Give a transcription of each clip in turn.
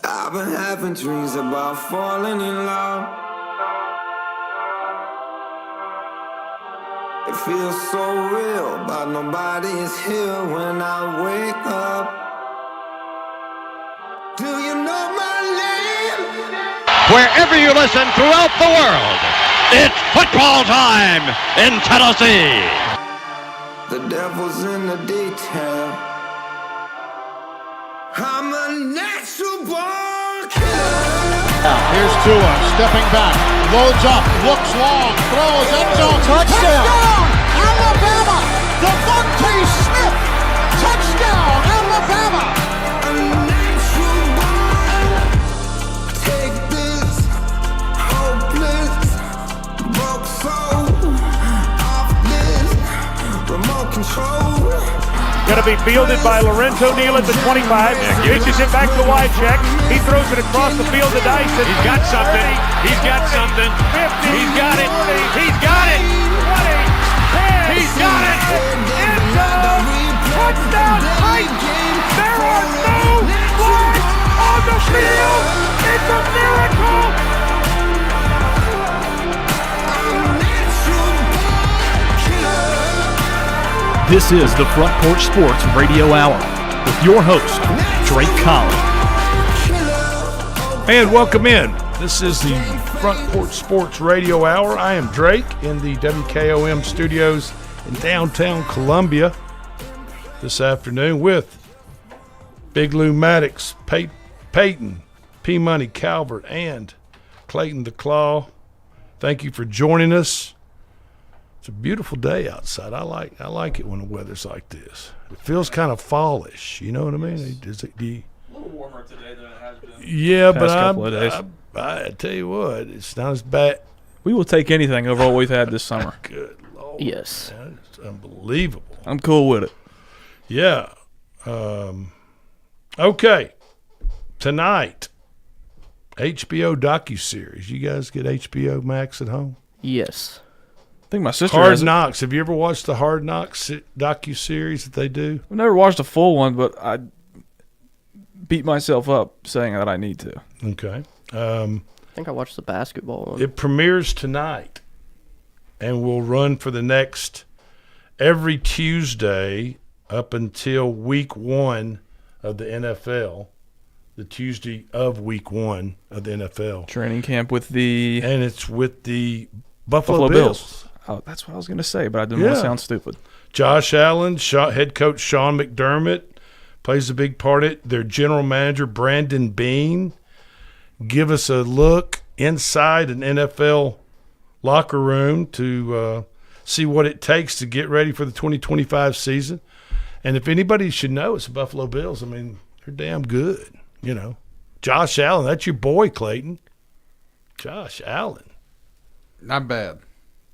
I've been having dreams about falling in love. It feels so real, but nobody is here when I wake up. Do you know my name? Wherever you listen throughout the world, it's football time in Tennessee. The devil's in the detail. I'm a natural born killer. Here's Tua stepping back, loads up, looks long, throws, end zone, touchdown! Alabama! Devontae Smith! Touchdown, Alabama! A natural born. Take this hopeless broke soul off this remote control. Going to be fielded by Lorenzo Neal at the 25. Pitches it back to Wycheck. He throws it across the field to Dyson. He's got something. He's got something. 50, He's got it. 40, He's got it. 20, 10. He's got it. End zone. Touchdown Titans. There are no flags on the field. It's a miracle. This is the Front Porch Sports Radio Hour with your host, Drake Collins. And welcome in. This is the Front Porch Sports Radio Hour. I am Drake in the WKOM studios in downtown Columbia this afternoon with Big Lou Maddox, Peyton, P-Money Calvert, and Clayton the Claw. Thank you for joining us. It's a beautiful day outside. I like it when the weather's like this. It feels kind of fallish. You know what I mean? A little warmer today than it has been. Yeah, Past but couple of days. I tell you what, it's not as bad. We will take anything over what we've had this summer. Good Lord. Yes. Man, it's unbelievable. I'm cool with it. Yeah. Okay. Tonight, HBO docuseries. You guys get HBO Max at home? Yes. I think my sister Hard has it. Knocks. Have you ever watched the Hard Knocks docuseries that they do? I've never watched a full one, but I beat myself up saying that I need to. Okay. I think I watched the basketball one. It premieres tonight and will run for the next every Tuesday up until week 1 of the NFL, the Tuesday of week 1 of the NFL. Training camp with the And it's with the Buffalo Bills. Oh, that's what I was going to say, but I didn't want to sound stupid. Josh Allen, head coach Sean McDermott plays a big part in it. Their general manager, Brandon Beane, give us a look inside an NFL locker room to see what it takes to get ready for the 2025 season. And if anybody should know, it's the Buffalo Bills. I mean, they're damn good, you know. Josh Allen, that's your boy, Clayton. Josh Allen. Not bad.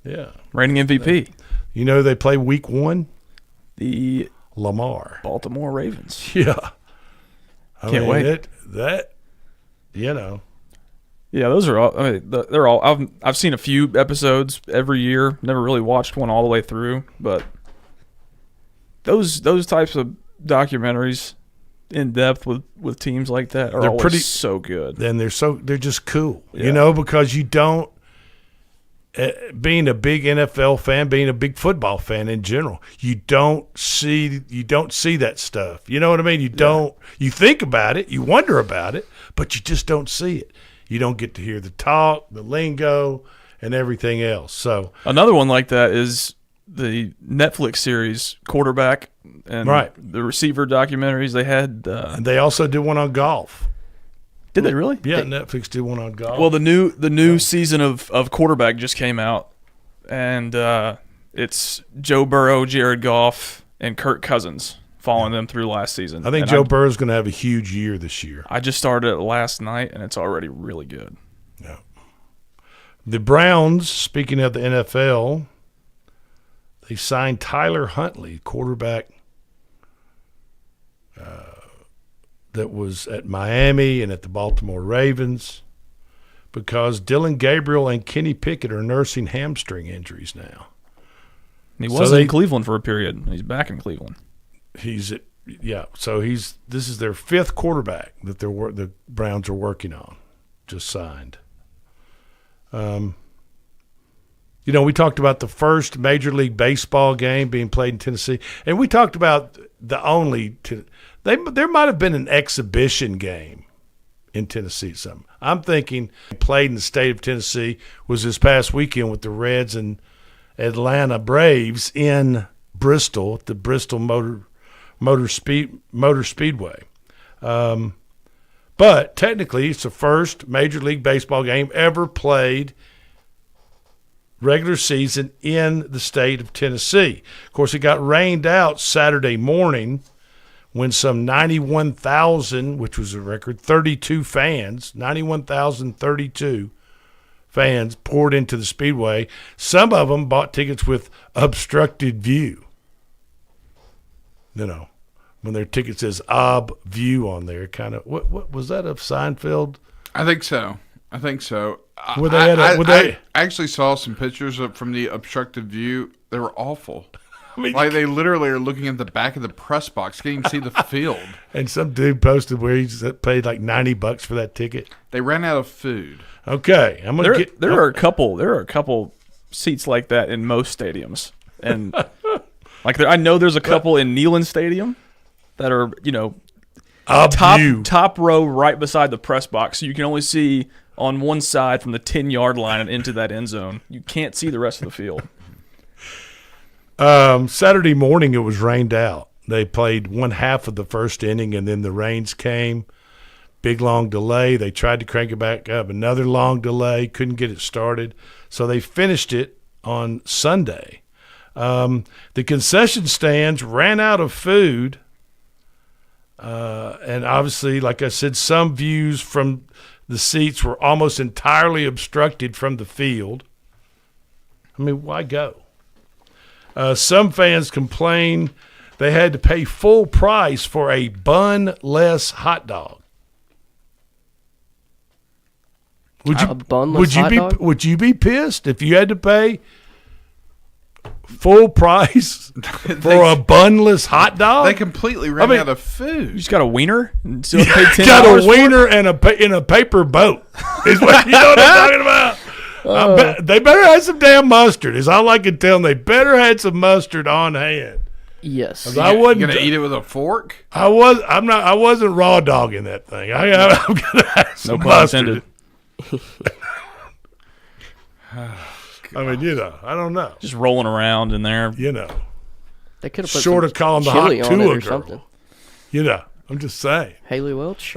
Yeah. Reigning MVP. You know they play week 1? The Lamar. Baltimore Ravens. Yeah. Can't wait. You know. Yeah, those are all. I mean, they're all. I've seen a few episodes every year. Never really watched one all the way through, but those types of documentaries in depth with teams like that are always so good. And they're just cool, Yeah. you know, because you don't. Being a big NFL fan, being a big football fan in general, you don't see that stuff. You know what I mean? You think about it, you wonder about it, but you just don't see it. You don't get to hear the talk, the lingo, and everything else. So another one like that is the Netflix series Quarterback and the receiver documentaries they had. And they also did one on golf. Did they really? Yeah, Netflix did one on golf. Well, the new season of Quarterback just came out, and it's Joe Burrow, Jared Goff, and Kirk Cousins following them through last season. I think Joe Burrow's going to have a huge year this year. I just started it last night, and it's already really good. Yeah. The Browns, speaking of the NFL, they signed Tyler Huntley, quarterback that was at Miami and at the Baltimore Ravens, because Dylan Gabriel and Kenny Pickett are nursing hamstring injuries now. He was in Cleveland for a period. He's back in Cleveland. He's Yeah, so this is their 5th quarterback that the Browns are working on, just signed. We talked about the first Major League Baseball game being played in Tennessee, and we talked about there might have been an exhibition game in Tennessee. I'm thinking played in the state of Tennessee was this past weekend with the Reds and Atlanta Braves in Bristol at the Bristol Motor Speedway. But technically, it's the first Major League Baseball game ever played regular season in the state of Tennessee. Of course, it got rained out Saturday morning when some 91,000, which was a record, 32 fans, 91,032 fans poured into the Speedway. Some of them bought tickets with obstructed view. When their ticket says ob view on there, kind of, what was that, of Seinfeld? I think so. I actually saw some pictures from the obstructed view. They were awful. I mean, like they literally are looking at the back of the press box, can't even see the field. And some dude posted where he paid like $90 for that ticket. They ran out of food. Okay, There are a couple seats like that in most stadiums, and I know there's a couple in Neyland Stadium that are top row right beside the press box, so you can only see on one side from the 10-yard line and into that end zone. You can't see the rest of the field. Saturday morning, it was rained out. They played one half of the first inning, and then the rains came. Big, long delay. They tried to crank it back up. Another long delay. Couldn't get it started. So they finished it on Sunday. The concession stands ran out of food. And obviously, like I said, some views from the seats were almost entirely obstructed from the field. I mean, why go? Some fans complained they had to pay full price for a bun-less hot dog. Would you be pissed if you had to pay full price for a bunless hot dog? They completely ran out of food. You just got a wiener and still paid $10 got a wiener and in a paper boat. Is what you know what I'm talking about? They better have some damn mustard. Is all I can tell them. They better have some mustard on hand. Yes. I wasn't gonna eat it with a fork. I wasn't raw dogging that thing. I'm gonna have some mustard. I mean, I don't know. Just rolling around in there. They could have put short of calling the hot chili on it or girl. something. I'm just saying. Haley Welch.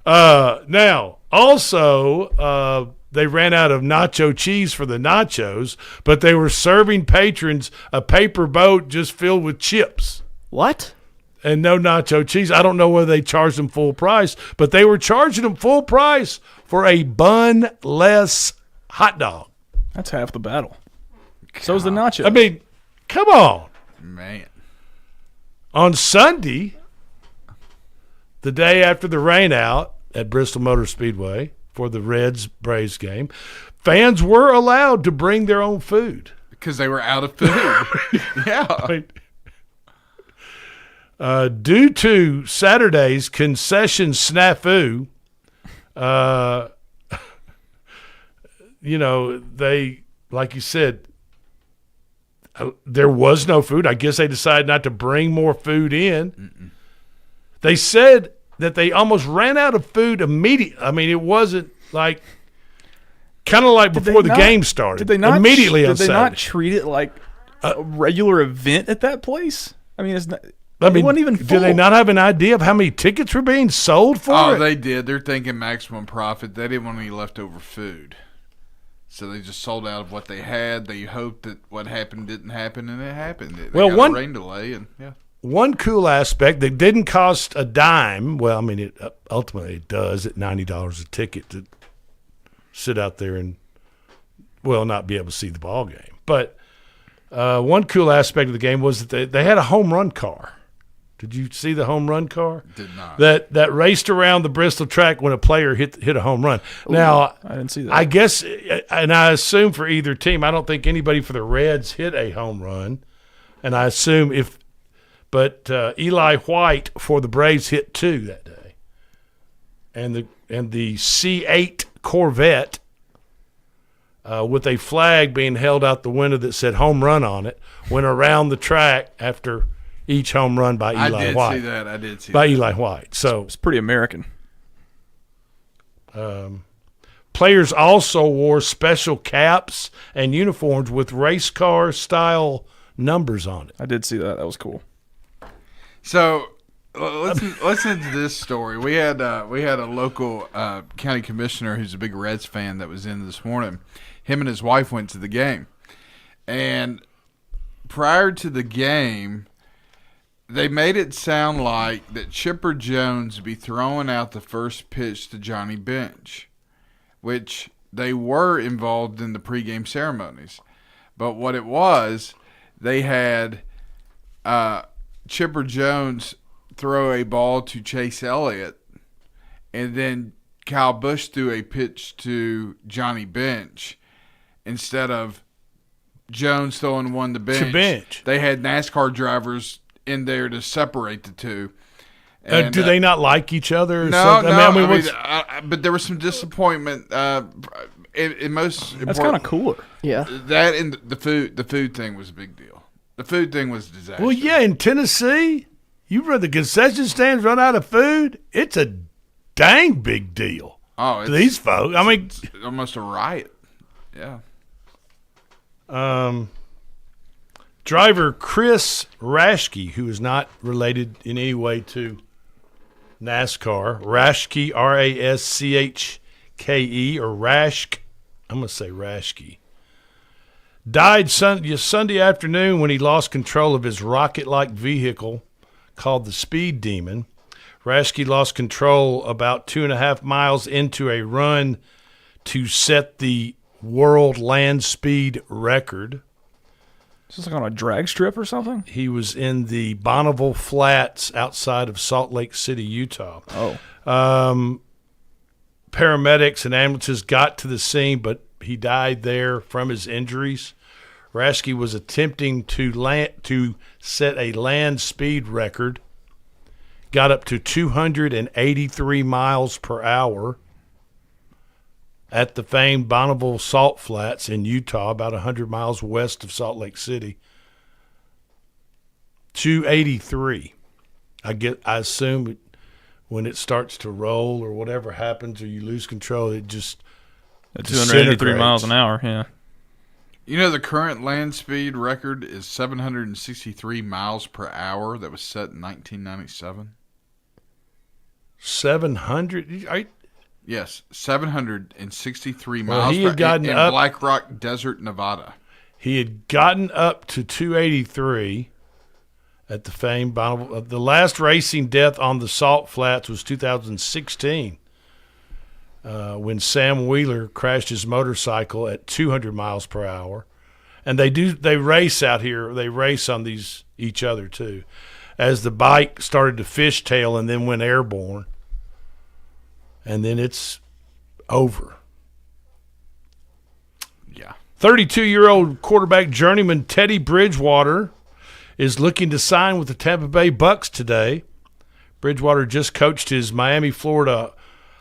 Now, also, they ran out of nacho cheese for the nachos, but they were serving patrons a paper boat just filled with chips. What? And no nacho cheese. I don't know whether they charged them full price, but they were charging them full price for a bun-less hot dog. That's half the battle. So's the nacho. I mean, come on. Man. On Sunday, the day after the rain out at Bristol Motor Speedway for the Reds-Braves game, fans were allowed to bring their own food. Because they were out of food. Yeah. I mean, due to Saturday's concession snafu, they, like you said, there was no food. I guess they decided not to bring more food in. Mm-mm. They said that they almost ran out of food immediately. I mean, it wasn't like kind of like before the game started. Did they not immediately on Did they Saturday. not treat it like a regular event at that place? I mean, it wasn't even full. Do they not have an idea of how many tickets were being sold for it? Oh, they did. They're thinking maximum profit. They didn't want any leftover food. So they just sold out of what they had. They hoped that what happened didn't happen, and it happened. They got a rain delay, and yeah. One cool aspect that didn't cost a dime. Well, I mean, it ultimately it does at $90 a ticket to sit out there and not be able to see the ball game. But one cool aspect of the game was that they had a home run car. Did you see the home run car? Did not. That raced around the Bristol track when a player hit a home run. Ooh, now, I didn't see that. I guess, and I assume for either team, I don't think anybody for the Reds hit a home run. And I assume if But Eli White for the Braves hit 2 that day. And the C8 Corvette with a flag being held out the window that said home run on it went around the track after each home run by Eli White. I did see that. By Eli White. So It's pretty American. players also wore special caps and uniforms with race car style numbers on it. I did see that. That was cool. So listen to this story. We had a local county commissioner who's a big Reds fan that was in this morning. Him and his wife went to the game, and prior to the game, they made it sound like that Chipper Jones would be throwing out the first pitch to Johnny Bench, which they were involved in the pregame ceremonies. But what it was, they had Chipper Jones throw a ball to Chase Elliott, and then Kyle Busch threw a pitch to Johnny Bench instead of Jones throwing one to Bench. They had NASCAR drivers in there to separate the two. And, do they not like each other? Or no, something? no. But there was some disappointment. In most That's kind of cooler. Yeah. That and the food thing was a big deal. The food thing was a disaster. Well, yeah, in Tennessee, you read the concession stands run out of food. It's a dang big deal. Oh, to these folks. I mean, it's almost a riot. Yeah. Driver Chris Raschke, who is not related in any way to NASCAR, Raschke, Raschke, or Raschke, I'm going to say Raschke, died Sunday afternoon when he lost control of his rocket-like vehicle called the Speed Demon. Raschke lost control about 2.5 miles into a run to set the world land speed record. Is this like on a drag strip or something? He was in the Bonneville Flats outside of Salt Lake City, Utah. Oh. Paramedics and ambulances got to the scene, but he died there from his injuries. Raschke was attempting to set a land speed record, got up to 283 miles per hour at the famed Bonneville Salt Flats in Utah, about 100 miles west of Salt Lake City. 283. I assume when it starts to roll or whatever happens or you lose control, it just at 283 miles an hour, yeah. You know, the current land speed record is 763 miles per hour that was set in 1997. 700? Yes, 763 miles he had gotten in up, Black Rock Desert, Nevada. He had gotten up to 283 at the famed Bonneville. The last racing death on the Salt Flats was 2016 when Sam Wheeler crashed his motorcycle at 200 miles per hour. And they race out here. They race on each other too. As the bike started to fishtail and then went airborne. And then it's over. Yeah. 32-year-old quarterback journeyman Teddy Bridgewater is looking to sign with the Tampa Bay Bucks today. Bridgewater just coached his Miami, Florida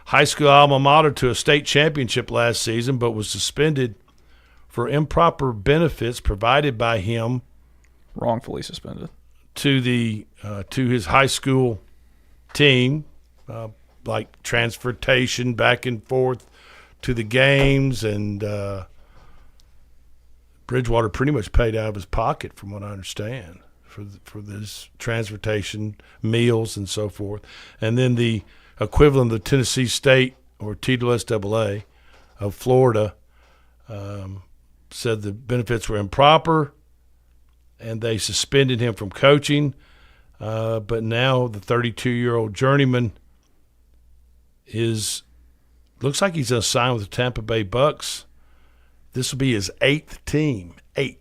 high school alma mater to a state championship last season, but was suspended for improper benefits provided by him. Wrongfully suspended. To his high school team, like transportation back and forth to the games, and Bridgewater pretty much paid out of his pocket, from what I understand, for this transportation, meals, and so forth. And then the equivalent of the Tennessee State or TSAA of Florida said the benefits were improper, and they suspended him from coaching. But now the 32-year-old journeyman looks like he's going to sign with the Tampa Bay Bucks. This will be his 8th team. 8.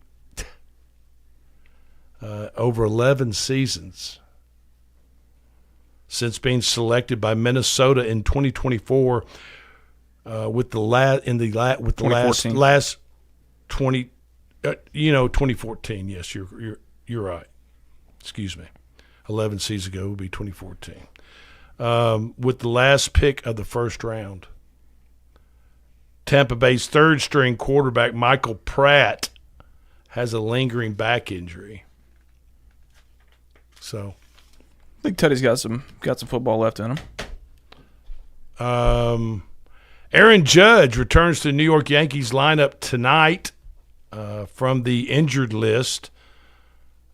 Over 11 seasons. Since being selected by Minnesota in 2024 with the last 20 2014. Yes, you're right. Excuse me. 11 seasons ago, would be 2014. With the last pick of the first round. Tampa Bay's third-string quarterback, Michael Pratt, has a lingering back injury. So, I think Teddy's got some football left in him. Aaron Judge returns to the New York Yankees lineup tonight from the injured list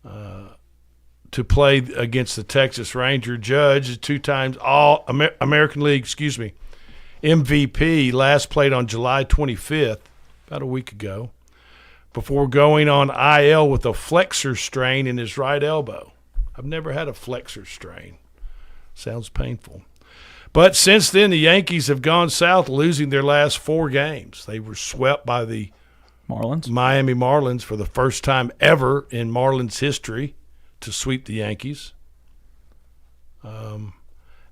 to play against the Texas Ranger. Judge is 2 times All-American League, MVP, last played on July 25th, about a week ago, before going on IL with a flexor strain in his right elbow. I've never had a flexor strain. Sounds painful. But since then, the Yankees have gone south, losing their last 4 games. They were swept by the Miami Marlins for the first time ever in Marlins history to sweep the Yankees.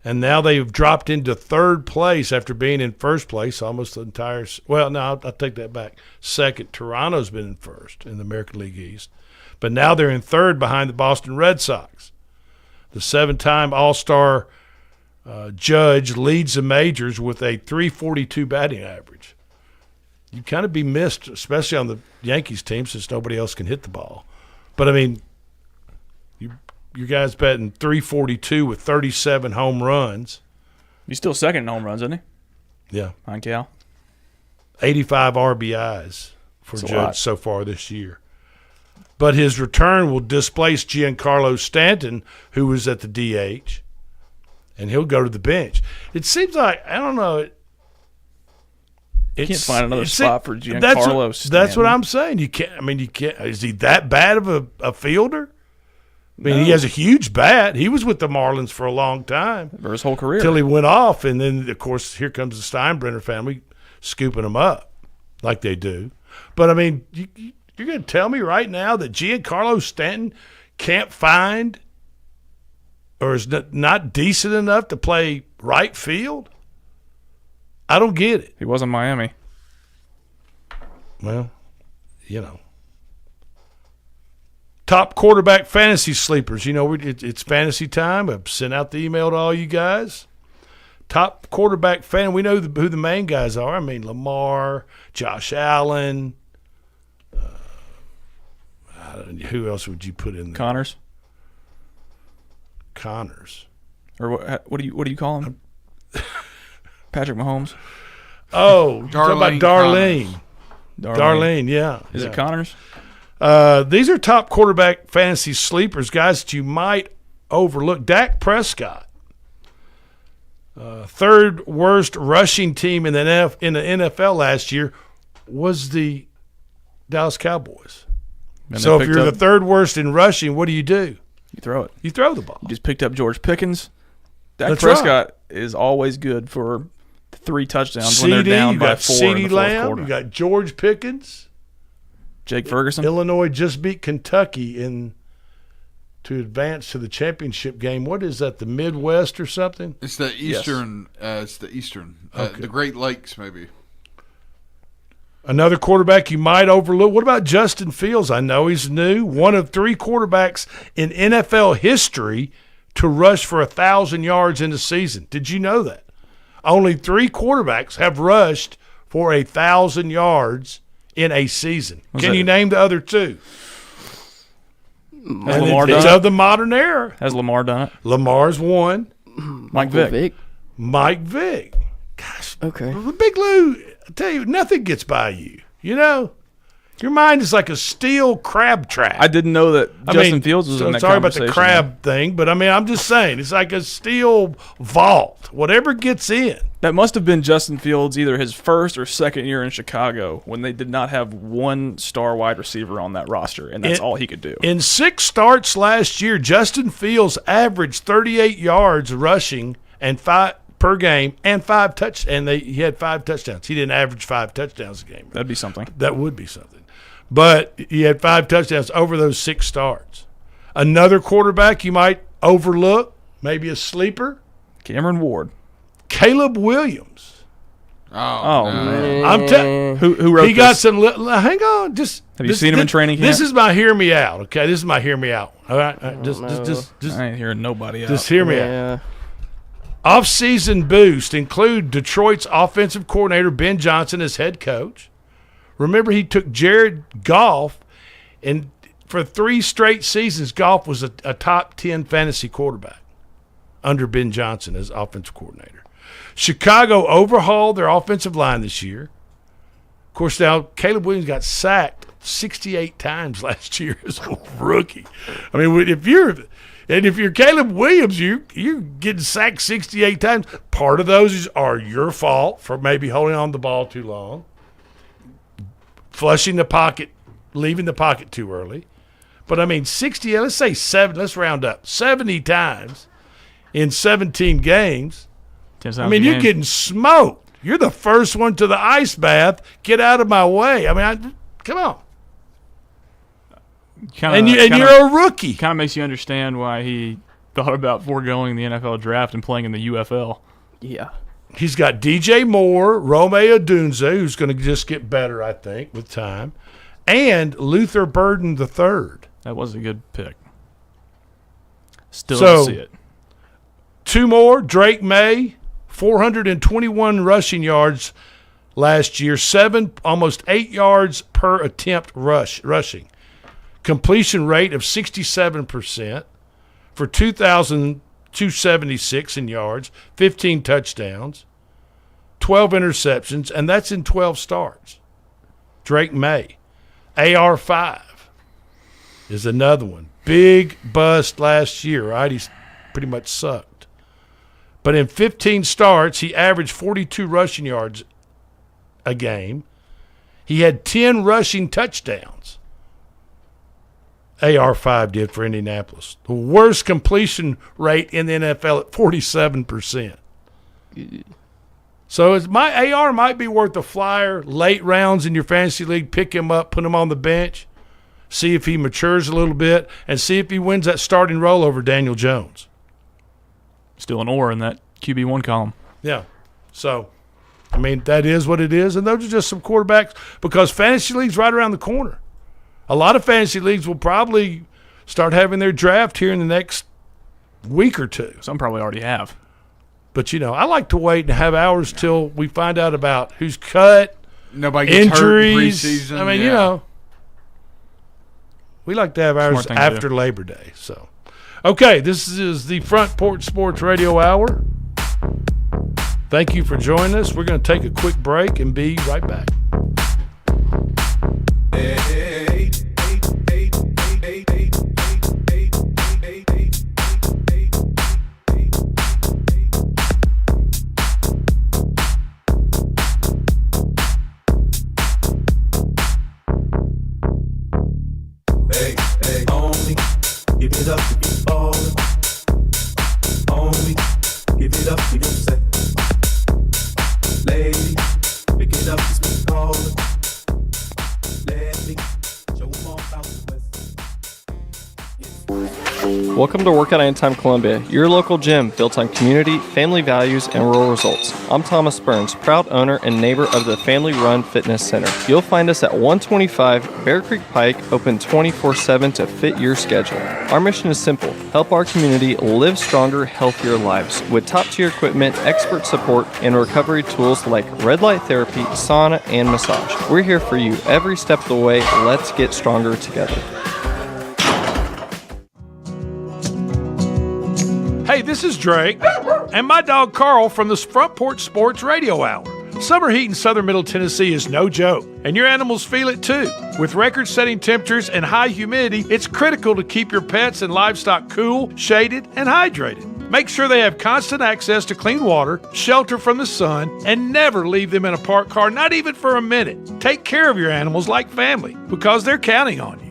And now they've dropped into third place after being in first place almost the entire – well, no, I'll take that back. Second, Toronto's been in first in the American League East. But now they're in third behind the Boston Red Sox. The 7-time All-Star Judge leads the majors with a .342 batting average. You'd kind of be missed, especially on the Yankees team, since nobody else can hit the ball. But, I mean, you guys betting .342 with 37 home runs. He's still second in home runs, isn't he? Yeah. On Cal. 85 RBIs for Judge so far this year. But his return will displace Giancarlo Stanton, who was at the DH, and he'll go to the bench. It seems like, I don't know. You can't find another spot for Giancarlo Stanton. That's what I'm saying. You can't. I mean, you can't. Is he that bad of a fielder? I mean, he has a huge bat. He was with the Marlins for a long time. For his whole career. Until he went off, and then, of course, here comes the Steinbrenner family scooping him up like they do. But, I mean, you're going to tell me right now that Giancarlo Stanton can't find or is not decent enough to play right field? I don't get it. He was in Miami. Well, you know. Top quarterback fantasy sleepers. You know, it's fantasy time. I've sent out the email to all you guys. Top quarterback fan. We know who the main guys are. I mean, Lamar, Josh Allen. Who else would you put in there? Connors. Or what do you call him? Patrick Mahomes. Oh, talking about Darlene. Darlene, yeah. Is it Connors? These are top quarterback fantasy sleepers, guys that you might overlook. Dak Prescott, third worst rushing team in the NFL last year was the Dallas Cowboys. So if you're the third worst in rushing, what do? You throw it. You throw the ball. You just picked up George Pickens. Dak Prescott is always good for 3 touchdowns when they're down by 4 in the fourth quarter. You got George Pickens. Jake Ferguson. Illinois just beat Kentucky to advance to the championship game. What is that, the Midwest or something? It's the Eastern. Yes. It's the Eastern. Okay. The Great Lakes, maybe. Another quarterback you might overlook. What about Justin Fields? I know he's new. One of 3 quarterbacks in NFL history to rush for 1,000 yards in a season. Did you know that? Only 3 quarterbacks have rushed for 1,000 yards in a season. Can you name the other 2? Has Lamar done it's it? of the modern era. Has Lamar done it? Lamar's one. Mike Vick. Mike Vick. Gosh. Okay. Big Lou, I tell you, nothing gets by you. You know? Your mind is like a steel crab trap. I didn't know that Justin Fields was in that sorry conversation. about the crab thing, but I mean, I'm just saying, it's like a steel vault. Whatever gets in. That must have been Justin Fields either his first or second year in Chicago when they did not have one star wide receiver on that roster, and that's all he could do. In 6 starts last year, Justin Fields averaged 38 yards rushing and 5 per game and 5 touchdowns. And he had 5 touchdowns. He didn't average 5 touchdowns a game. That'd be something. That would be something. But he had 5 touchdowns over those 6 starts. Another quarterback you might overlook, maybe a sleeper. Cameron Ward. Caleb Williams. Oh man. I'm telling who wrote he got some. Hang on, just Have you seen him in training camp? This is my hear me out, okay? This is my hear me out. All right? Just I ain't hearing nobody out. Just hear me out. Off-season boost include Detroit's offensive coordinator Ben Johnson as head coach. Remember, he took Jared Goff, and for 3 straight seasons, Goff was a top 10 fantasy quarterback under Ben Johnson as offensive coordinator. Chicago overhauled their offensive line this year. Of course, now Caleb Williams got sacked 68 times last year as a rookie. I mean, if you're Caleb Williams, you're getting sacked 68 times. Part of those are your fault for maybe holding on to the ball too long, flushing the pocket, leaving the pocket too early. But I mean, 60. Let's say 7. Let's round up 70 times in 17 games. I mean, you're getting smoked. You're the first one to the ice bath. Get out of my way. I mean, come on. You're a rookie. Kind of makes you understand why he thought about foregoing the NFL draft and playing in the UFL. Yeah. He's got DJ Moore, Rome Odunze, who's going to just get better, I think, with time, and Luther Burden III. That was a good pick. Still don't see it. 2 more, Drake May, 421 rushing yards last year, almost 8 yards per attempt rushing. Completion rate of 67% for 2,276 in yards, 15 touchdowns, 12 interceptions, and that's in 12 starts. Drake May. AR5 is another one. Big bust last year, right? He's pretty much sucked. But in 15 starts, he averaged 42 rushing yards a game. He had 10 rushing touchdowns. AR5 did for Indianapolis. The worst completion rate in the NFL at 47%. So my AR might be worth a flyer late rounds in your fantasy league. Pick him up, put him on the bench, see if he matures a little bit, and see if he wins that starting role over Daniel Jones. Still an oar in that QB1 column. Yeah. So, I mean, that is what it is, and those are just some quarterbacks because fantasy league's right around the corner. A lot of fantasy leagues will probably start having their draft here in the next week or two. Some probably already have. But, I like to wait and have hours till we find out about who's cut, nobody gets injuries. Hurt preseason. I mean, we like to have hours after Labor Day. So, okay, this is the Front Porch Sports Radio Hour. Thank you for joining us. We're going to take a quick break and be right back. Give it up to be ballin'. Homie, give it up to yourself. Lady, pick it up, it's me callin'. Let me show 'em all about the West. Welcome to Workout Anytime Columbia, your local gym built on community, family values, and rural results. I'm Thomas Burns, proud owner and neighbor of the Family Run Fitness Center. You'll find us at 125 Bear Creek Pike, open 24/7 to fit your schedule. Our mission is simple: help our community live stronger, healthier lives with top-tier equipment, expert support, and recovery tools like red light therapy, sauna, and massage. We're here for you every step of the way. Let's get stronger together. Hey, this is Drake and my dog Carl from the Front Porch Sports Radio Hour. Summer heat in southern Middle Tennessee is no joke, and your animals feel it too. With record-setting temperatures and high humidity, it's critical to keep your pets and livestock cool, shaded, and hydrated. Make sure they have constant access to clean water, shelter from the sun, and never leave them in a parked car, not even for a minute. Take care of your animals like family, because they're counting on you.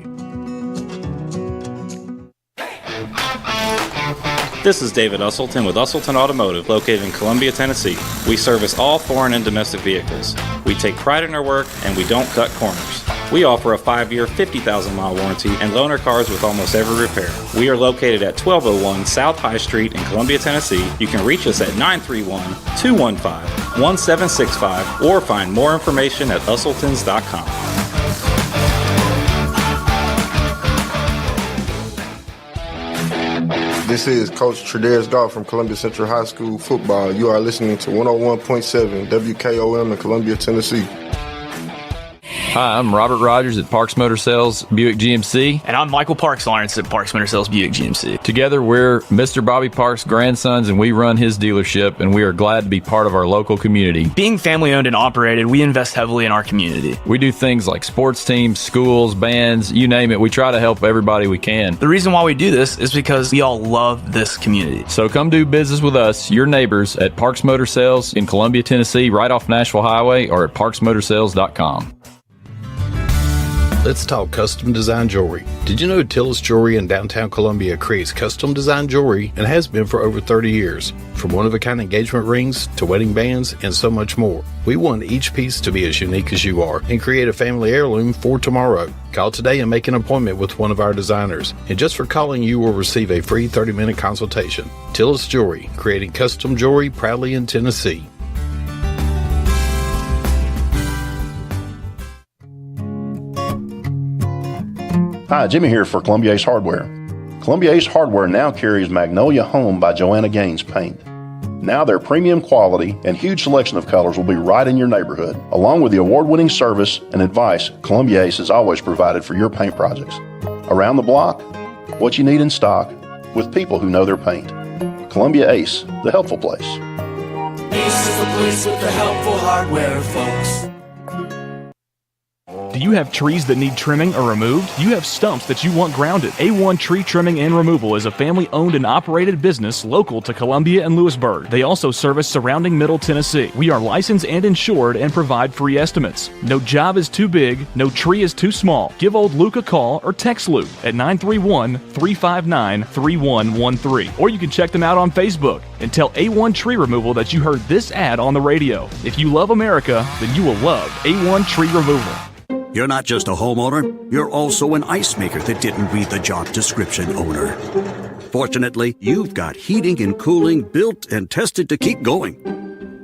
This is David Usselton with Usselton Automotive, located in Columbia, Tennessee. We service all foreign and domestic vehicles. We take pride in our work, and we don't cut corners. We offer a 5-year, 50,000-mile warranty and loan our cars with almost every repair. We are located at 1201 South High Street in Columbia, Tennessee. You can reach us at 931-215-1765 or find more information at usseltons.com. This is Coach Tredaris Goff from Columbia Central High School football. You are listening to 101.7 WKOM in Columbia, Tennessee. Hi, I'm Robert Rogers at Parks Motor Sales Buick GMC. And I'm Michael Parks Lawrence at Parks Motor Sales Buick GMC. Together, we're Mr. Bobby Parks' grandsons, and we run his dealership, and we are glad to be part of our local community. Being family owned and operated, we invest heavily in our community. We do things like sports teams, schools, bands, you name it. We try to help everybody we can. The reason why we do this is because we all love this community. So come do business with us, your neighbors, at Parks Motor Sales in Columbia, Tennessee, right off Nashville Highway, or at parksmotorsales.com. Let's talk custom design jewelry. Did you know Tillis Jewelry in downtown Columbia creates custom design jewelry and has been for over 30 years? From one-of-a-kind engagement rings to wedding bands and so much more. We want each piece to be as unique as you are and create a family heirloom for tomorrow. Call today and make an appointment with one of our designers. And just for calling, you will receive a free 30-minute consultation. Tillis Jewelry, creating custom jewelry proudly in Tennessee. Hi, Jimmy here for Columbia Ace Hardware. Columbia Ace Hardware now carries Magnolia Home by Joanna Gaines paint. Now their premium quality and huge selection of colors will be right in your neighborhood. Along with the award-winning service and advice Columbia Ace has always provided for your paint projects. Around the block, what you need in stock, with people who know their paint. Columbia Ace, the helpful place. Ace is the place with the helpful hardware, folks. Do you have trees that need trimming or removed? Do you have stumps that you want grounded? A1 Tree Trimming and Removal is a family-owned and operated business local to Columbia and Lewisburg. They also service surrounding Middle Tennessee. We are licensed and insured and provide free estimates. No job is too big, no tree is too small. Give old Luke a call or text Luke at 931-359-3113. Or you can check them out on Facebook and tell A1 Tree Removal that you heard this ad on the radio. If you love America, then you will love A1 Tree Removal. You're not just a homeowner, you're also an ice maker that didn't read the job description, owner. Fortunately, you've got heating and cooling built and tested to keep going.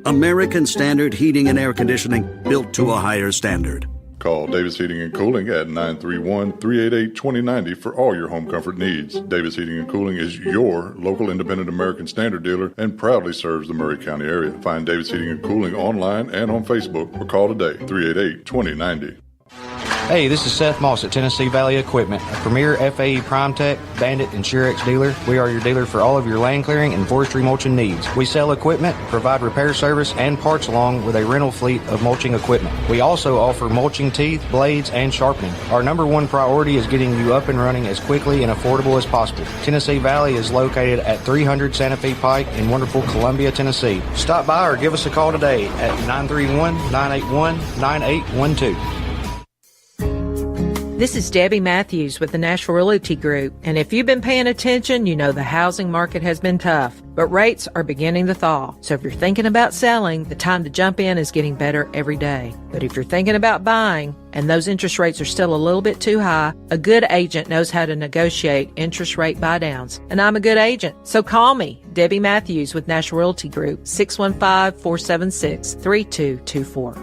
American Standard Heating and Air Conditioning, built to a higher standard. Call Davis Heating and Cooling at 931-388-2090 for all your home comfort needs. Davis Heating and Cooling is your local independent American Standard dealer and proudly serves the Murray County area. Find Davis Heating and Cooling online and on Facebook or call today, 388-2090. Hey, this is Seth Moss at Tennessee Valley Equipment, a premier FAE PrimeTech, Bandit, and Surex dealer. We are your dealer for all of your land clearing and forestry mulching needs. We sell equipment, provide repair service, and parts along with a rental fleet of mulching equipment. We also offer mulching teeth, blades, and sharpening. Our number one priority is getting you up and running as quickly and affordable as possible. Tennessee Valley is located at 300 Santa Fe Pike in wonderful Columbia, Tennessee. Stop by or give us a call today at 931-981-9812. This is Debbie Matthews with the Nashville Realty Group, and if you've been paying attention, you know the housing market has been tough, but rates are beginning to thaw. So if you're thinking about selling, the time to jump in is getting better every day. But if you're thinking about buying, and those interest rates are still a little bit too high, a good agent knows how to negotiate interest rate buydowns. And I'm a good agent, so call me, Debbie Matthews with Nashville Realty Group, 615-476-3224.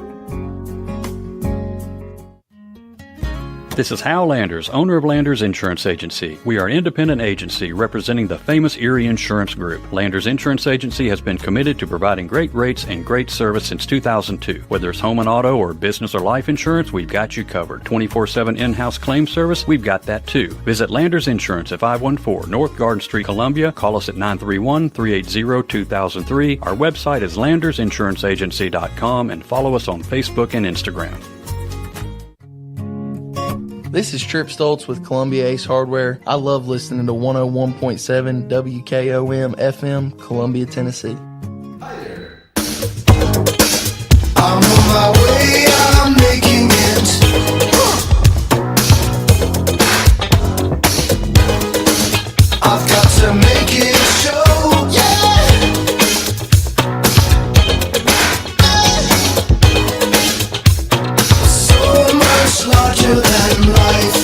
This is Hal Landers, owner of Landers Insurance Agency. We are an independent agency representing the famous Erie Insurance Group. Landers Insurance Agency has been committed to providing great rates and great service since 2002. Whether it's home and auto or business or life insurance, we've got you covered. 24/7 in-house claim service, we've got that too. Visit Landers Insurance at 514 North Garden Street, Columbia. Call us at 931-380-2003. Our website is landersinsuranceagency.com and follow us on Facebook and Instagram. This is Trip Stoltz with Columbia Ace Hardware. I love listening to 101.7 WKOM FM, Columbia, Tennessee. I'm on my way, I'm making it. I've got to make it show, yeah. So much larger than life.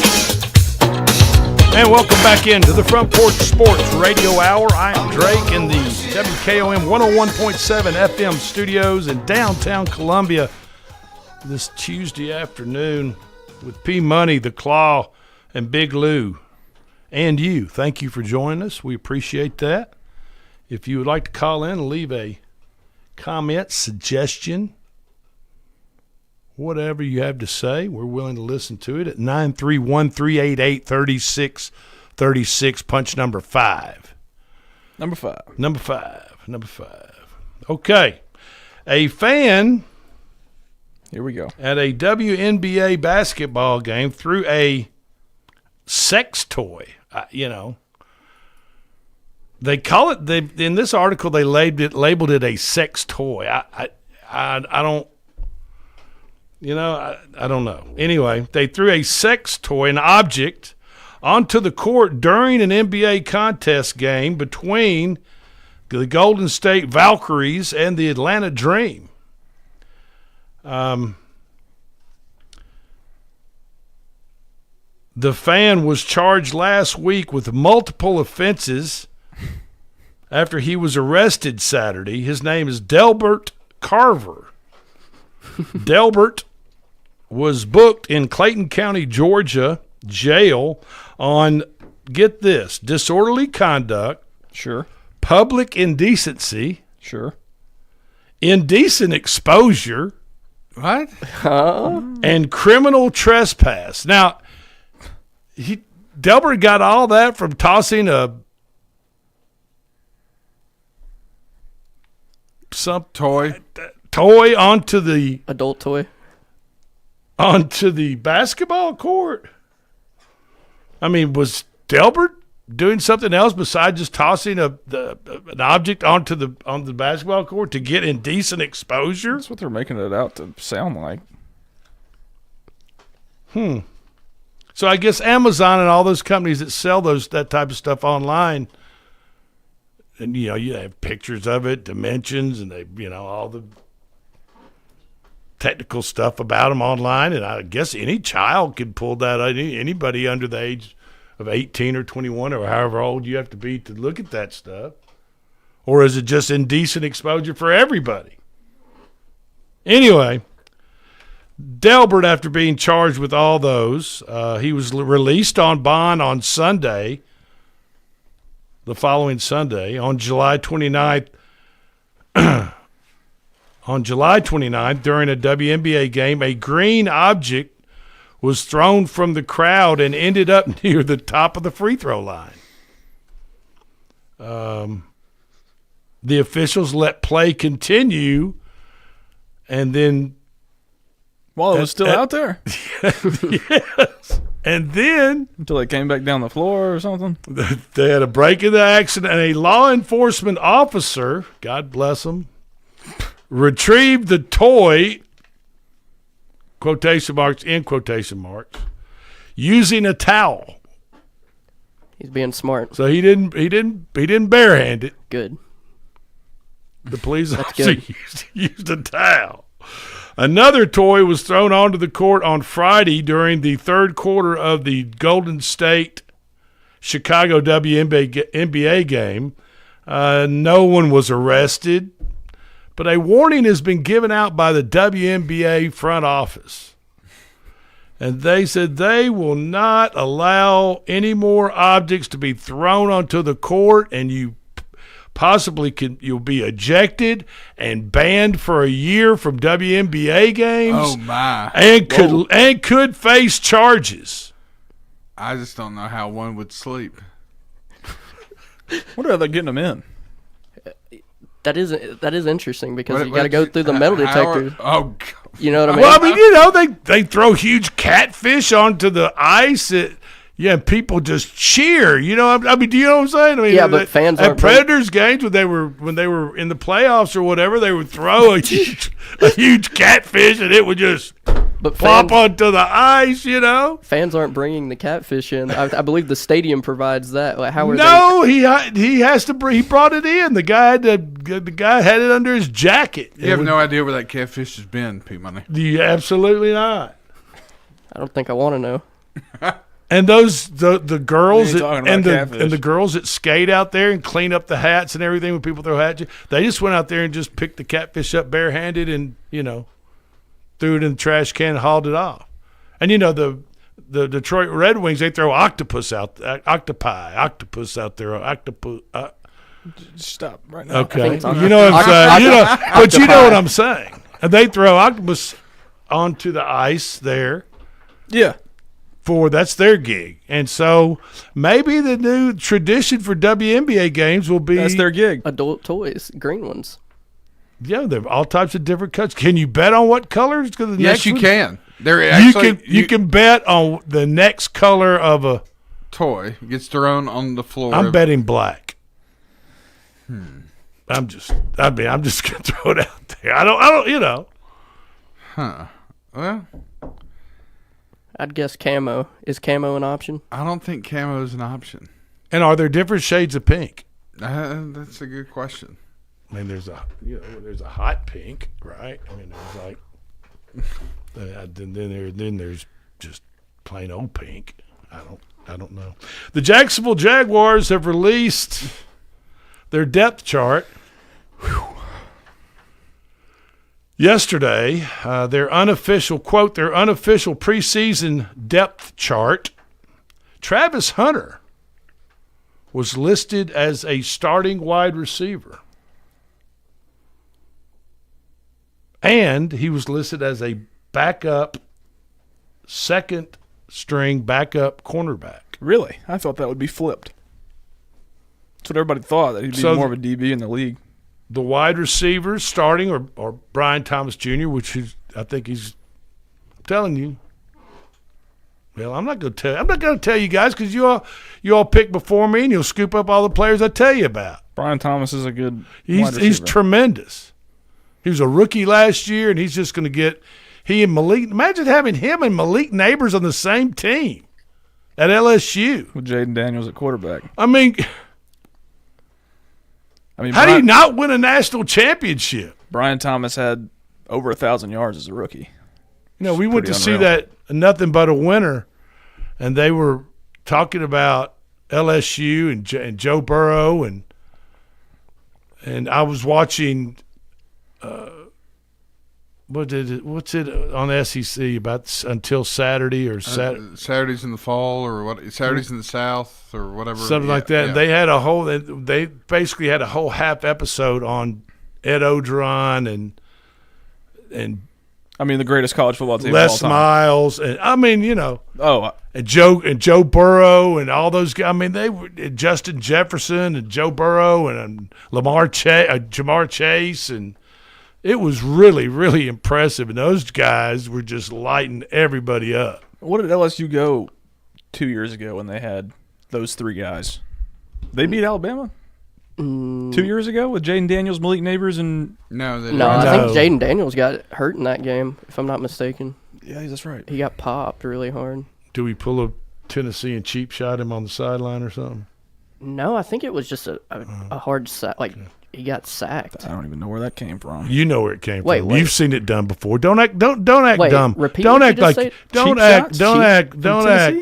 And welcome back into the Front Porch Sports Radio Hour. I am Drake in the WKOM 101.7 FM studios in downtown Columbia this Tuesday afternoon with P Money, The Claw, and Big Lou. and you. Thank you for joining us. We appreciate that. If you would like to call in and leave a comment, suggestion, whatever you have to say, we're willing to listen to it at 931-388-3636, punch number 5. Number 5. Number 5. Okay. A fan here we go at a WNBA basketball game threw a sex toy. They call it. In this article they labeled it a sex toy. I don't. I don't know. Anyway, they threw a sex toy, an object, onto the court during an NBA contest game between the Golden State Valkyries and the Atlanta Dream. The fan was charged last week with multiple offenses after he was arrested Saturday. His name is Delbert Carver. Delbert was booked in Clayton County, Georgia jail on, get this, disorderly conduct. Sure. Public indecency. Sure. Indecent exposure. What? And criminal trespass. Now, Delbert got all that from tossing some toy onto the adult toy onto the basketball court. I mean, was Delbert doing something else besides just tossing an object on the basketball court to get indecent exposure? That's what they're making it out to sound like. So I guess Amazon and all those companies that sell that type of stuff online, and you have pictures of it, dimensions, and they all the technical stuff about them online, and I guess any child could pull that. Anybody under the age of 18 or 21 or however old you have to be to look at that stuff. Or is it just indecent exposure for everybody? Anyway, Delbert, after being charged with all those, he was released on bond on Sunday, the following Sunday, on July 29th. On July 29th, during a WNBA game, a green object was thrown from the crowd and ended up near the top of the free throw line. The officials let play continue, and then while it was still out there? Yes. And then until they came back down the floor or something? They had a break in the action, and a law enforcement officer, God bless him, retrieved the toy, quotation marks, in quotation marks, using a towel. He's being smart. So he didn't barehand it. Good. The police officer used a towel. Another toy was thrown onto the court on Friday during the third quarter of the Golden State Chicago WNBA game. No one was arrested, but a warning has been given out by the WNBA front office. And they said they will not allow any more objects to be thrown onto the court, and you'll be ejected and banned for a year from WNBA games. Oh my! And could face charges. I just don't know how one would sleep. What are they getting them in? That is interesting because you got to go through the metal detector. Oh, God. You know what I mean? Well, I mean, they throw huge catfish onto the ice. People just cheer. Do you know what I'm saying? I mean, yeah, but fans at Predators games when they were in the playoffs or whatever, they would throw a huge catfish and it would just plop onto the ice. Fans aren't bringing the catfish in. I believe the stadium provides that. Like, how are he has to bring. He brought it in. The guy had it under his jacket. You have no idea where that catfish has been, P-Money. Absolutely not. I don't think I want to know. And the girls and the girls that skate out there and clean up the hats and everything when people throw hats, they just went out there and just picked the catfish up barehanded and threw it in the trash can and hauled it off. And the the Detroit Red Wings, they throw octopus out there. Stop right now. Okay, you know what I'm saying. But you know what I'm saying. And they throw octopus onto the ice there. Yeah. That's their gig. And so maybe the new tradition for WNBA games will be that's their gig. Adult toys, green ones. Yeah, they're all types of different cuts. Can you bet on what colors? Yes, you can. They're actually, you can bet on the next color of a toy gets thrown on the floor. I'm betting black. I'm just gonna throw it out there. I don't. Huh. Well, I'd guess camo. Is camo an option? I don't think camo is an option. And are there different shades of pink? That's a good question. I mean, there's a hot pink, right? I mean, there's like, then there's just plain old pink. I don't know. The Jacksonville Jaguars have released their depth chart yesterday. Their unofficial preseason depth chart. Travis Hunter was listed as a starting wide receiver. And he was listed as a backup, second string backup cornerback. Really? I thought that would be flipped. That's what everybody thought, that he'd be more of a DB in the league. The wide receivers starting are Brian Thomas Jr., which I think I'm telling you. Well, I'm not going to tell you guys because you all pick before me and you'll scoop up all the players I tell you about. Brian Thomas is a good wide receiver. He's tremendous. He was a rookie last year, and he's just going to get he and Malik. Imagine having him and Malik Neighbors on the same team at LSU with Jaden Daniels at quarterback. I mean, how do you not win a national championship? Brian Thomas had over 1,000 yards as a rookie. We went to see that Nothing But a Winner, and they were talking about LSU and Joe Burrow, and I was watching. What's it on SEC about until Saturday or Saturdays in the fall or what? Saturdays in the South or whatever, something like that. Yeah. They basically had a whole half episode on Ed Ogeron and I mean the greatest college football team Les of all time. Miles and I mean and Joe Burrow and all those guys. I mean they were Justin Jefferson and Joe Burrow and Jamar Chase and. It was really, really impressive, and those guys were just lighting everybody up. What did LSU go 2 years ago when they had those three guys? They beat Alabama 2 years ago with Jaden Daniels, Malik Neighbors, and I think Jaden Daniels got hurt in that game, if I'm not mistaken. Yeah, that's right. He got popped really hard. Do we pull a Tennessee and cheap shot him on the sideline or something? No, I think it was just a hard sack. He got sacked. I don't even know where that came from. You know where it came from. Wait. You've seen it done before. Don't act dumb. Repeat don't act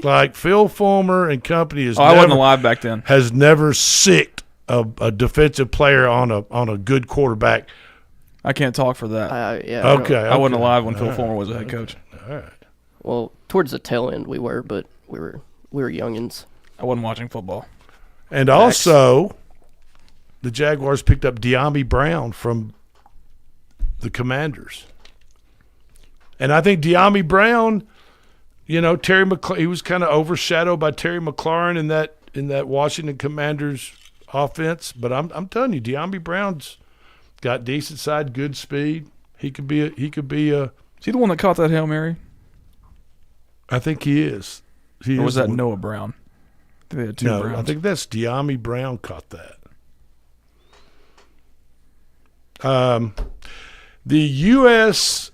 like Phil Fulmer and company I wasn't alive back then. Has never sicked a defensive player on a good quarterback. I can't talk for that. Yeah. Okay. I wasn't alive when Phil Fulmer was a head coach. All right. Well, towards the tail end we were, but we were youngins. I wasn't watching football. And also, the Jaguars picked up De'Ami Brown from the Commanders. And I think De'Ami Brown, Terry he was kind of overshadowed by Terry McLaurin in that Washington Commanders offense. But I'm telling you, De'Ami Brown's got decent side, good speed. He could be a. Is he the one that caught that Hail Mary? I think he is. Or was that Noah Brown? They had two Browns. I think that's De'Ami Brown caught that. The U.S.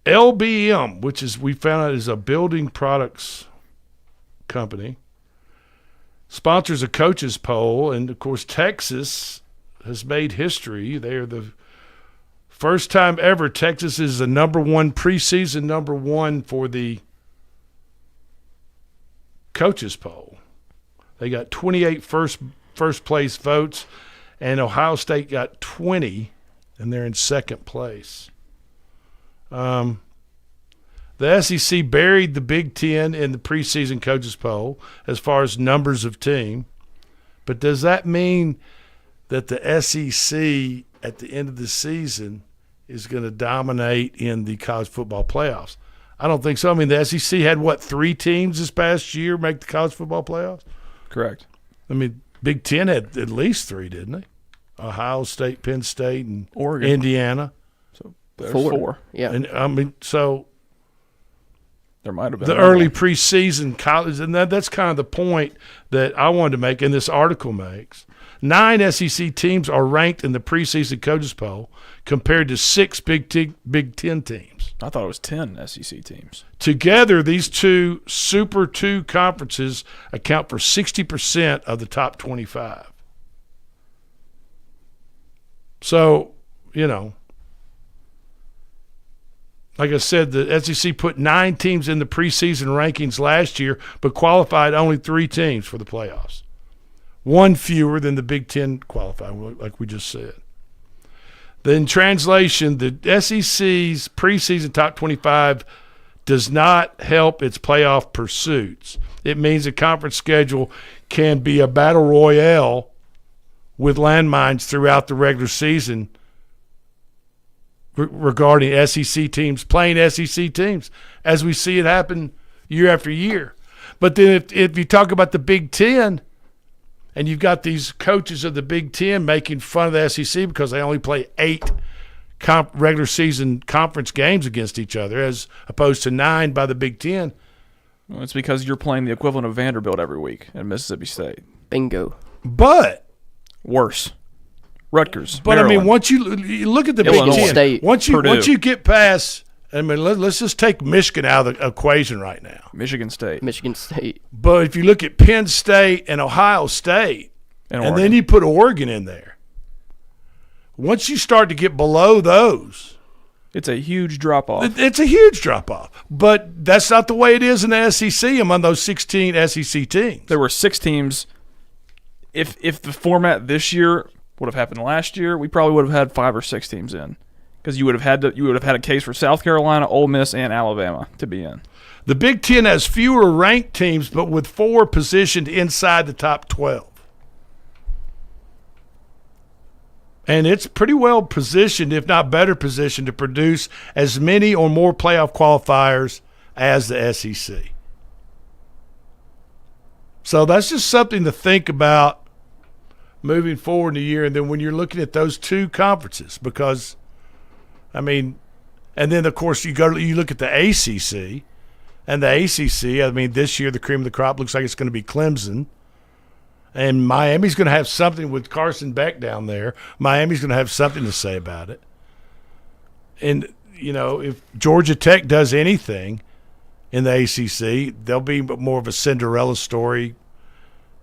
LBM, which we found out is a building products company, sponsors a coaches poll, and of course Texas has made history. They are the first time ever Texas is the preseason number one for the coaches poll. They got 28 first place votes, and Ohio State got 20, and they're in second place. The SEC buried the Big Ten in the preseason coaches poll as far as numbers of team. But does that mean that the SEC at the end of the season is going to dominate in the college football playoffs? I don't think so. I mean, the SEC had, 3 teams this past year make the college football playoffs? Correct. I mean, Big Ten had at least 3, didn't they? Ohio State, Penn State, and Oregon. Indiana. So there's 4. Yeah. And I mean, so there might have been the early preseason college, and that's kind of the point that I wanted to make, and this article makes. 9 SEC teams are ranked in the preseason coaches poll compared to 6 Big Ten teams. I thought it was 10 SEC teams. Together, these two Super 2 conferences account for 60% of the top 25. So, like I said, the SEC put 9 teams in the preseason rankings last year, but qualified only 3 teams for the playoffs. 1 fewer than the Big Ten qualified, like we just said. In translation, the SEC's preseason top 25 does not help its playoff pursuits. It means the conference schedule can be a battle royale with landmines throughout the regular season regarding SEC teams playing SEC teams, as we see it happen year after year. But then if you talk about the Big Ten, and you've got these coaches of the Big Ten making fun of the SEC because they only play 8 regular season conference games against each other as opposed to 9 by the Big Ten. Well, it's because you're playing the equivalent of Vanderbilt every week at Mississippi State. Bingo. But worse. Rutgers. But Maryland. I mean, once you look at the Big Ten, State, once you get past, I mean, let's just take Michigan out of the equation right now. Michigan State. But if you look at Penn State and Ohio State, and then you put Oregon in there, once you start to get below those, it's a huge drop-off. It's a huge drop-off. But that's not the way it is in the SEC among those 16 SEC teams. There were 6 teams. If the format this year would have happened last year, we probably would have had 5 or 6 teams in. Because you would have had a case for South Carolina, Ole Miss, and Alabama to be in. The Big Ten has fewer ranked teams, but with 4 positioned inside the top 12. And it's pretty well positioned, if not better positioned, to produce as many or more playoff qualifiers as the SEC. So that's just something to think about moving forward in the year. And then when you're looking at those 2 conferences, because I mean, and then of course you look at the ACC, and the ACC. I mean, this year the cream of the crop looks like it's going to be Clemson, and Miami's going to have something with Carson Beck down there. Miami's going to have something to say about it. And if Georgia Tech does anything in the ACC, they'll be more of a Cinderella story,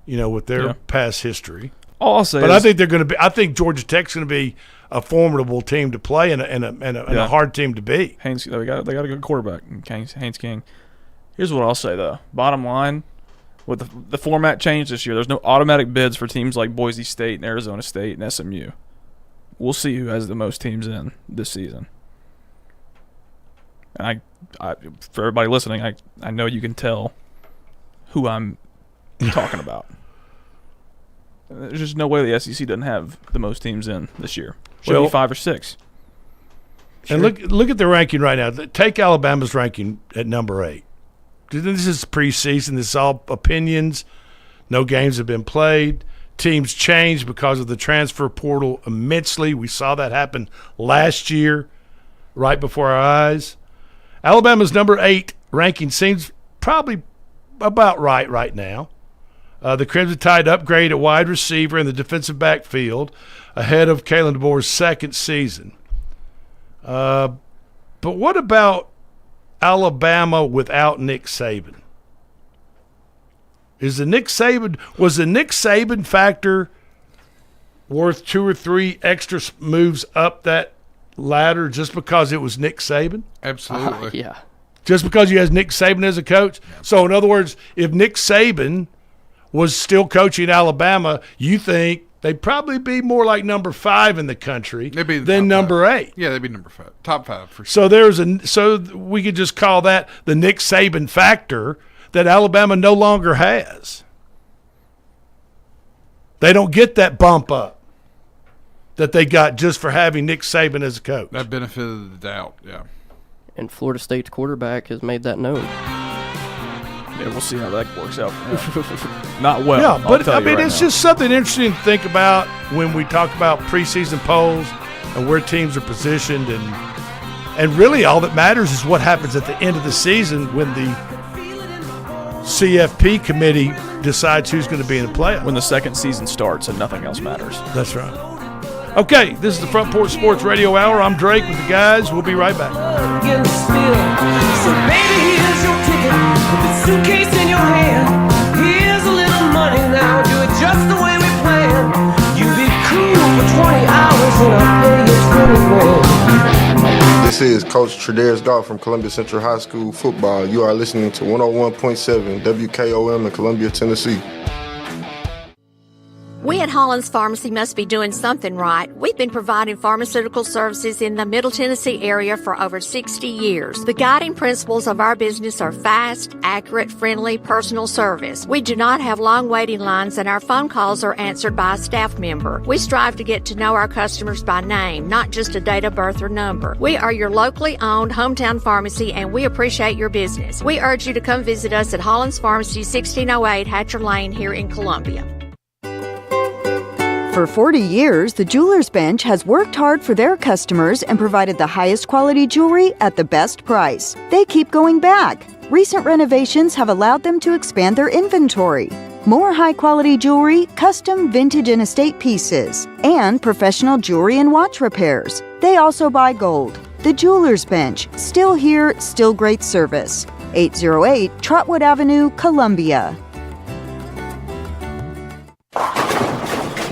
with their past history. All I'll say but is, I think they're going to be. I think Georgia Tech's going to be a formidable team to play and a hard team to beat. They got a good quarterback, Haynes King. Here's what I'll say though. Bottom line, with the format change this year, there's no automatic bids for teams like Boise State and Arizona State and SMU. We'll see who has the most teams in this season. And I for everybody listening, I know you can tell who I'm talking about. There's just no way the SEC doesn't have the most teams in this year. Should be 5 or 6. Sure. And look at the ranking right now. Take Alabama's ranking at number 8. This is preseason. This is all opinions. No games have been played. Teams change because of the transfer portal immensely. We saw that happen last year right before our eyes. Alabama's number 8 ranking seems probably about right now. The Crimson Tide upgrade at wide receiver in the defensive backfield ahead of Kalen DeBoer's second season. But what about Alabama without Nick Saban? Was the Nick Saban factor worth 2 or 3 extra moves up that ladder just because it was Nick Saban? Absolutely. Yeah. Just because you have Nick Saban as a coach? So, in other words, if Nick Saban was still coaching Alabama, you think They'd probably be more like number 5 in the country They'd be than number 8. Yeah, they'd be number 5. Top 5 for sure. So we could just call that the Nick Saban factor that Alabama no longer has. They don't get that bump up that they got just for having Nick Saban as a coach. That benefit of the doubt, yeah. And Florida State's quarterback has made that known. Yeah, we'll see how that works out. Not well. Yeah, but I mean, right it's now. just something interesting to think about when we talk about preseason polls and where teams are positioned, and really all that matters is what happens at the end of the season when the CFP committee decides who's going to be in the playoffs. When the second season starts and nothing else matters. That's right. Okay, this is the Front Porch Sports Radio Hour. I'm Drake with the guys. We'll be right back. So baby, here's your ticket with the suitcase in your hand. Here's a little money now, do it just the way we planned. You be cool for 20 hours and I'll pay you 20 grand. This is Coach Tredaris Goff from Columbia Central High School football. You are listening to 101.7 WKOM in Columbia, Tennessee. We at Hollins Pharmacy must be doing something right. We've been providing pharmaceutical services in the Middle Tennessee area for over 60 years. The guiding principles of our business are fast, accurate, friendly, personal service. We do not have long waiting lines, and our phone calls are answered by a staff member. We strive to get to know our customers by name, not just a date of birth or number. We are your locally owned hometown pharmacy, and we appreciate your business. We urge you to come visit us at Hollins Pharmacy, 1608 Hatcher Lane here in Columbia. For 40 years, the Jewelers Bench has worked hard for their customers and provided the highest quality jewelry at the best price. They keep going back. Recent renovations have allowed them to expand their inventory. More high-quality jewelry, custom vintage and estate pieces, and professional jewelry and watch repairs. They also buy gold. The Jewelers Bench, still here, still great service. 808 Trotwood Avenue, Columbia.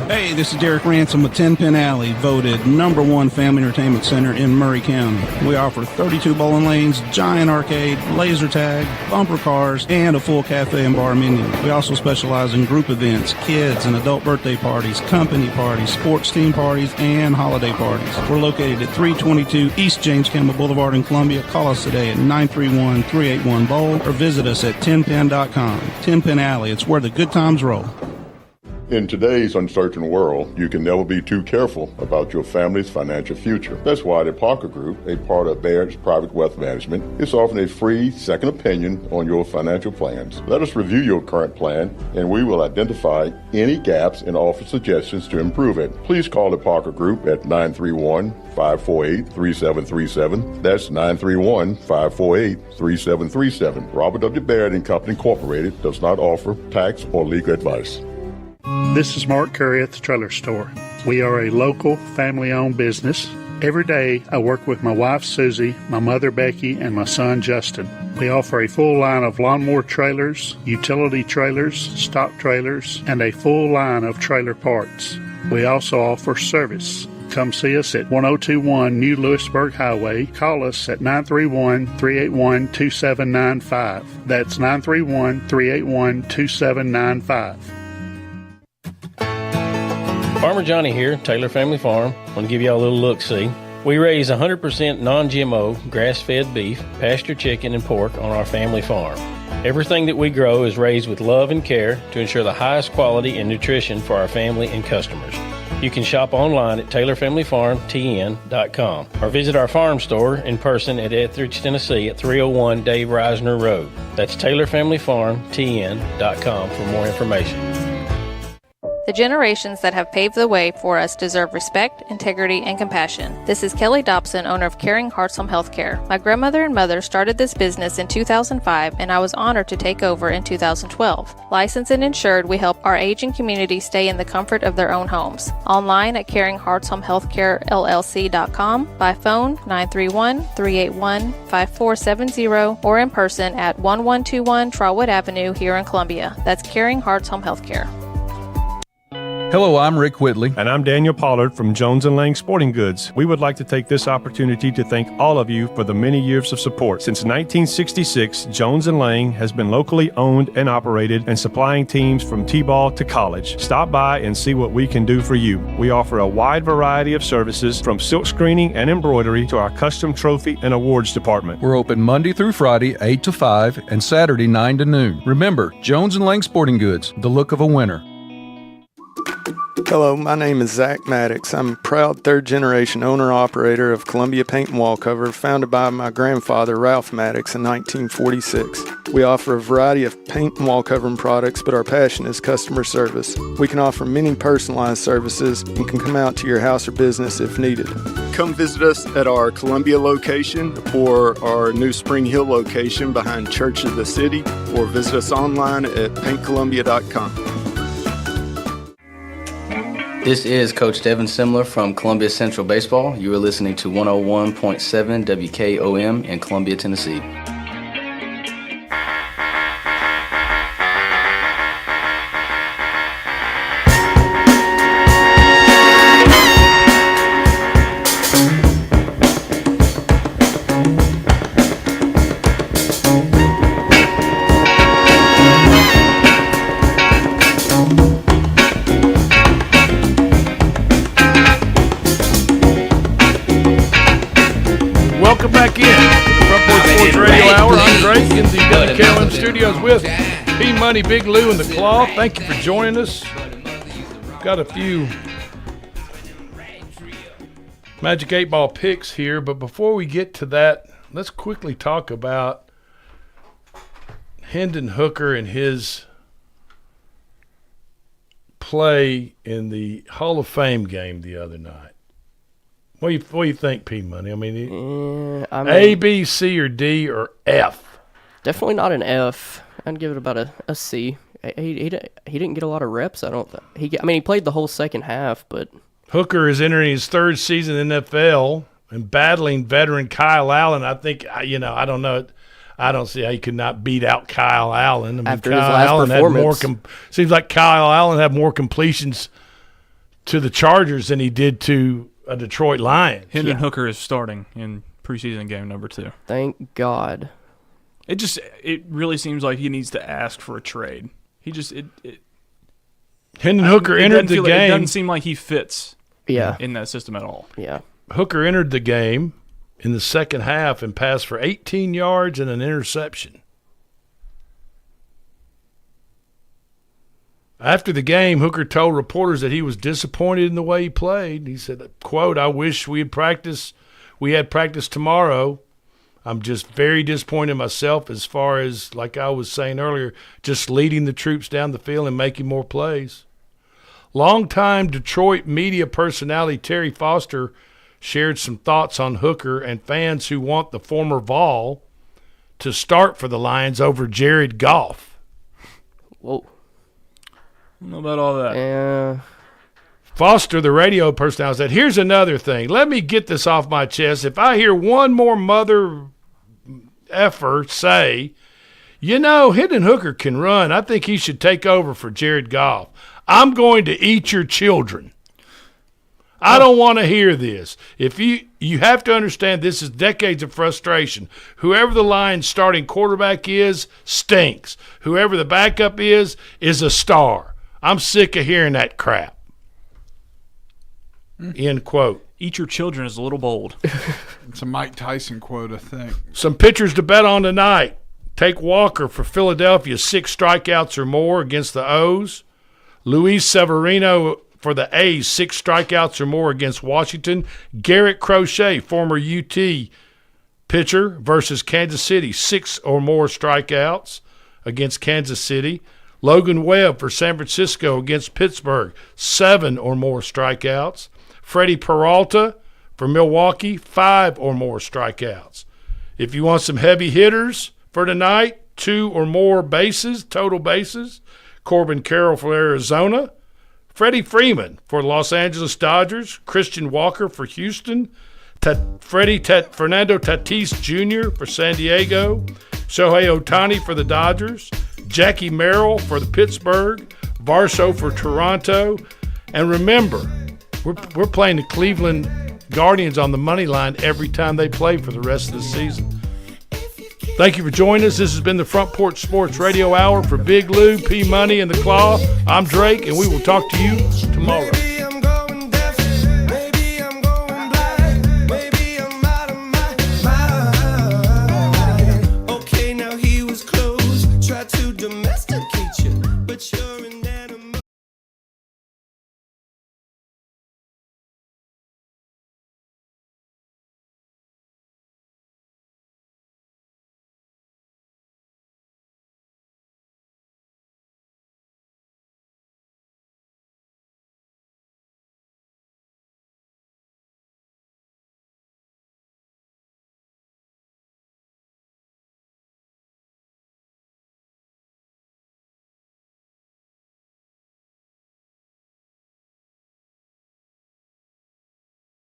Hey, this is Derek Ransom with 10 Pin Alley, voted #1 family entertainment center in Murray County. We offer 32 bowling lanes, giant arcade, laser tag, bumper cars, and a full cafe and bar menu. We also specialize in group events, kids and adult birthday parties, company parties, sports team parties, and holiday parties. We're located at 322 East James Campbell Boulevard in Columbia. Call us today at 931-381-BOWL or visit us at 10pin.com. 10 Pin Alley, it's where the good times roll. In today's uncertain world, you can never be too careful about your family's financial future. That's why the Parker Group, a part of Baird's Private Wealth Management, is offering a free second opinion on your financial plans. Let us review your current plan, and we will identify any gaps and offer suggestions to improve it. Please call the Parker Group at 931-548-3737. That's 931-548-3737. Robert W. Baird and Company Incorporated does not offer tax or legal advice. This is Mark Curry at the Trailer Store. We are a local, family-owned business. Every day, I work with my wife, Susie, my mother, Becky, and my son, Justin. We offer a full line of lawnmower trailers, utility trailers, stock trailers, and a full line of trailer parts. We also offer service. Come see us at 1021 New Lewisburg Highway. Call us at 931-381-2795. That's 931-381-2795. Farmer Johnny here, Taylor Family Farm. I want to give y'all a little look-see. We raise 100% non-GMO, grass-fed beef, pasture chicken, and pork on our family farm. Everything that we grow is raised with love and care to ensure the highest quality and nutrition for our family and customers. You can shop online at TaylorFamilyFarmTN.com or visit our farm store in person at Etheridge, Tennessee at 301 Dave Reisner Road. That's TaylorFamilyFarmTN.com for more information. The generations that have paved the way for us deserve respect, integrity, and compassion. This is Kelly Dobson, owner of Caring Hearts Home Healthcare. My grandmother and mother started this business in 2005, and I was honored to take over in 2012. Licensed and insured, we help our aging community stay in the comfort of their own homes. Online at CaringHeartsHomeHealthCareLLC.com, by phone 931-381-5470, or in person at 1121 Trotwood Avenue here in Columbia. That's Caring Hearts Home Healthcare. Hello, I'm Rick Whitley. And I'm Daniel Pollard from Jones & Lang Sporting Goods. We would like to take this opportunity to thank all of you for the many years of support. Since 1966, Jones & Lang has been locally owned and operated and supplying teams from T-ball to college. Stop by and see what we can do for you. We offer a wide variety of services from silk screening and embroidery to our custom trophy and awards department. We're open Monday through Friday, 8 to 5, and Saturday, 9 to noon. Remember, Jones & Lang Sporting Goods, the look of a winner. Hello, my name is Zach Maddox. I'm a proud third-generation owner-operator of Columbia Paint and Wallcover, founded by my grandfather, Ralph Maddox, in 1946. We offer a variety of paint and wallcovering products, but our passion is customer service. We can offer many personalized services and can come out to your house or business if needed. Come visit us at our Columbia location or our new Spring Hill location behind Church of the City, or visit us online at paintcolumbia.com. This is Coach Devin Simler from Columbia Central Baseball. You are listening to 101.7 WKOM in Columbia, Tennessee. Welcome back in to the Front Porch Sports Radio Hour. I'm Drake in the WKLM studios with P-Money, Big Lou, and the Claw. Thank you for joining us. Got a few Magic 8 Ball picks here, but before we get to that, let's quickly talk about Hendon Hooker and his play in the Hall of Fame game the other night. What do you think, P-Money? I mean, A, B, C, or D, or F? Definitely not an F. I'd give it about a C. He didn't get a lot of reps. I don't think he played the whole second half, but Hooker is entering his third season in the NFL and battling veteran Kyle Allen. I think I don't know. I don't see how he could not beat out Kyle Allen. I mean, after his last performance, seems like Kyle Allen had more completions to the Chargers than he did to a Detroit Lions. Hendon Hooker is starting in preseason game number 2. Thank God. It really seems like he needs to ask for a trade. Hendon Hooker entered the game. It doesn't seem like he fits in that system at all. Yeah. Hooker entered the game in the second half and passed for 18 yards and an interception. After the game, Hooker told reporters that he was disappointed in the way he played. He said, quote, "I wish we had practice tomorrow. I'm just very disappointed in myself as far as, like I was saying earlier, just leading the troops down the field and making more plays." Longtime Detroit media personality Terry Foster shared some thoughts on Hooker and fans who want the former Vol to start for the Lions over Jared Goff. Whoa. I don't know about all that. Yeah. Foster, the radio personality, said, "Here's another thing. Let me get this off my chest. If I hear one more mother effer say, Hendon Hooker can run, I think he should take over for Jared Goff. I'm going to eat your children. I don't want to hear this. If you have to understand this is decades of frustration. Whoever the Lions starting quarterback is, stinks. Whoever the backup is a star. I'm sick of hearing that crap." End quote. Eat your children is a little bold. It's a Mike Tyson quote, I think. Some pitchers to bet on tonight. Take Walker for Philadelphia, 6 strikeouts or more against the O's. Luis Severino for the A's, 6 strikeouts or more against Washington. Garrett Crochet, former UT pitcher, versus Kansas City, 6 or more strikeouts against Kansas City. Logan Webb for San Francisco against Pittsburgh, 7 or more strikeouts. Freddie Peralta for Milwaukee, 5 or more strikeouts. If you want some heavy hitters for tonight, 2 or more bases, total bases. Corbin Carroll for Arizona. Freddie Freeman for Los Angeles Dodgers. Christian Walker for Houston. Fernando Tatis Jr. for San Diego. Shohei Ohtani for the Dodgers. Jackie Merrill for the Pittsburgh. Varsho for Toronto. And remember, we're playing the Cleveland Guardians on the money line every time they play for the rest of the season. Thank you for joining us. This has been the Front Porch Sports Radio Hour for Big Lou, P Money, and the Claw. I'm Drake, and we will talk to you tomorrow.